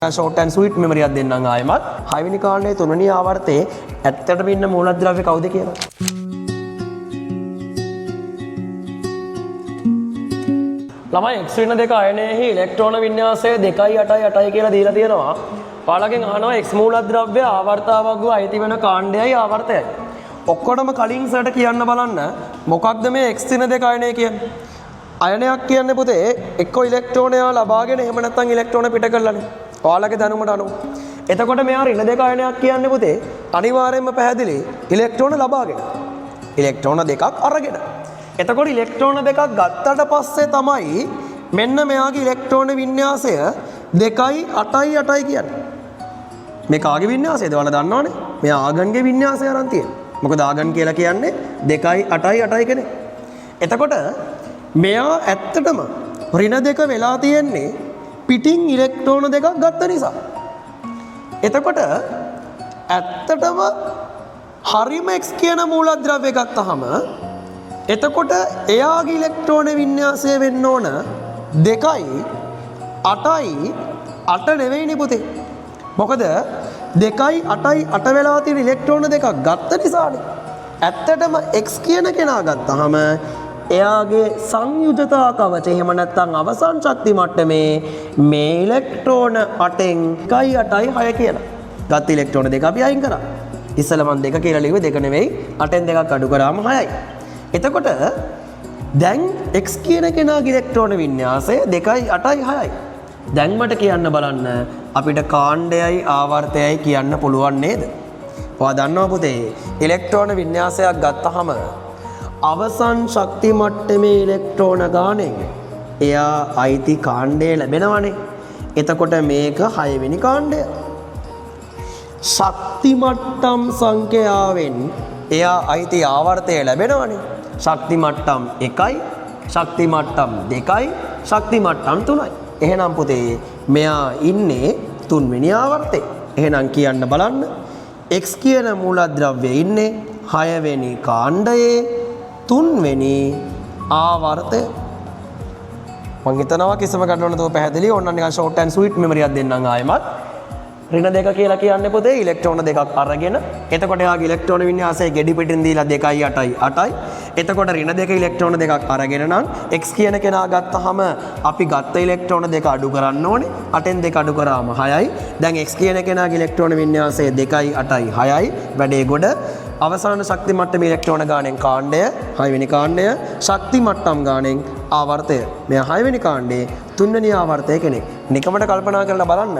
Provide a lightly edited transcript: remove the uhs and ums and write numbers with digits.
short and sweet memory එකක් දෙන්නම් ආයෙමත්. 6 වෙනි කාණ්ඩයේ 3 වෙනි ආවර්තයේ ඇත්තටම ඉන්න මූලද්‍රව්‍ය කවුද කියලා. ළමයි x ඍණ දෙක අයනයේහි ඉලෙක්ට්‍රෝන වින්‍යාසය 2.8.8 කියලා දීලා තියෙනවා. ඔයාලගෙන් අහනවා x මූලද්‍රව්‍ය ආවර්තාවක අයිති වෙන කාණ්ඩයයි ආවර්තයයි. ඔක්කොටම කලින් සරට කියන්න බලන්න මොකක්ද මේ x ඍණ දෙක අයනය කියන්නේ? අයනයක් කියන්නේ පුතේ එක්ක ඉලෙක්ට්‍රෝනය ලබාගෙන එහෙම නැත්නම් ඉලෙක්ට්‍රෝන පිට කරලානේ. ඔයාලගේ දැනුමට අනුව. එතකොට මෙයා ඍණ දෙක අයනයක් කියන්නේ පුතේ අනිවාර්යයෙන්ම පැහැදිලි ඉලෙක්ට්‍රෝන ලබාගෙන. ඉලෙක්ට්‍රෝන දෙකක් අරගෙන. එතකොට ඉලෙක්ට්‍රෝන දෙකක් ගත්තට පස්සේ තමයි මෙන්න මෙයාගේ ඉලෙක්ට්‍රෝන වින්‍යාසය 2.8.8 කියන්නේ. මේ කාගේ වින්‍යාසයද? ඔයාලා දන්නවනේ. මේ ආගන්ගේ වින්‍යාසය අරන් තියෙන්නේ. මොකද ආගන් කියලා කියන්නේ 2.8.8 කෙනෙක්. එතකොට මෙයා ඇත්තටම ඍණ දෙක වෙලා තියෙන්නේ පිටින් ඉලෙක්ට්‍රෝන දෙකක් ගත්ත නිසා. එතකොට ඇත්තටම හරිම x කියන මූලද්‍රව්‍ය ගත්තහම එතකොට එයාගේ ඉලෙක්ට්‍රෝන වින්‍යාසය වෙන්න ඕන 2.8 නෙවෙයිනේ පුතේ. මොකද 2.8 වෙලා තියෙන ඉලෙක්ට්‍රෝන දෙකක් ගත්ත නිසානේ. ඇත්තටම x කියන කෙනා ගත්තහම එයාගේ සංයුජතා කවච එහෙම නැත්නම් අවසන් ශක්ති මට්ටමේ මේ ඉලෙක්ට්‍රෝන 8න් 1.8.6 කියලා. ගත්ත ඉලෙක්ට්‍රෝන දෙක අපි අයින් කරා. ඉස්සෙල්ලා මම 2 කියලා ලිව්වේ 2 නෙවෙයි 8න් 2ක් අඩු කරාම 6යි. එතකොට දැන් x කියන කෙනාගේ ඉලෙක්ට්‍රෝන වින්‍යාසය 2.8.6යි. දැන් මට කියන්න බලන්න අපිට කාණ්ඩයයි ආවර්තයයි කියන්න පුළුවන් නේද? ඔයා දන්නවා පුතේ ඉලෙක්ට්‍රෝන වින්‍යාසයක් ගත්තහම අවසන් ශක්ති මට්ටමේ ඉලෙක්ට්‍රෝන ගානෙන් එයා අයිති කාණ්ඩය ලැබෙනවනේ. එතකොට මේක 6 වෙනි කාණ්ඩය. ශක්ති මට්ටම් සංඛ්‍යාවෙන් එයා අයිති ආවර්තය ලැබෙනවනේ. ශක්ති මට්ටම් 1යි, ශක්ති මට්ටම් 2යි, ශක්ති මට්ටම් 3යි. එහෙනම් පුතේ මෙයා ඉන්නේ 3 වෙනි ආවර්තේ. එහෙනම් කියන්න බලන්න x කියන මූලද්‍රව්‍ය ඉන්නේ 6 වෙනි කාණ්ඩයේ 3 වෙනි ආවර්තය. මම හිතනවා කිසිම ගණනක් නැතුව පැහැදිලි. ඕන්න නිකන් short and sweet memory එකක් දෙන්නම් ආයෙමත්. ඍණ දෙක කියලා කියන්නේ පුතේ ඉලෙක්ට්‍රෝන දෙකක් අරගෙන එතකොට එයාගේ ඉලෙක්ට්‍රෝන වින්‍යාසය ගෙඩි පිටින් දීලා 2.8.8යි. එතකොට ඍණ දෙක ඉලෙක්ට්‍රෝන දෙකක් අරගෙන නම් x කියන කෙනා ගත්තාම අපි ගත්ත ඉලෙක්ට්‍රෝන දෙක අඩු කරන්න ඕනේ. 8න් 2 අඩු කරාම 6යි. දැන් x කියන කෙනාගේ ඉලෙක්ට්‍රෝන වින්‍යාසය 2.8යි 6යි. වැඩේ ගොඩ අවසාන ශක්ති මට්ටමේ ඉලෙක්ට්‍රෝන ගානෙන් කාණ්ඩය 6 වෙනි කාණ්ඩය, ශක්ති මට්ටම් ගානෙන් ආවර්තය. මෙයා 6 වෙනි කාණ්ඩේ 3 වෙනි ආවර්තය කෙනෙක්. නිකමට කල්පනා කරලා බලන්න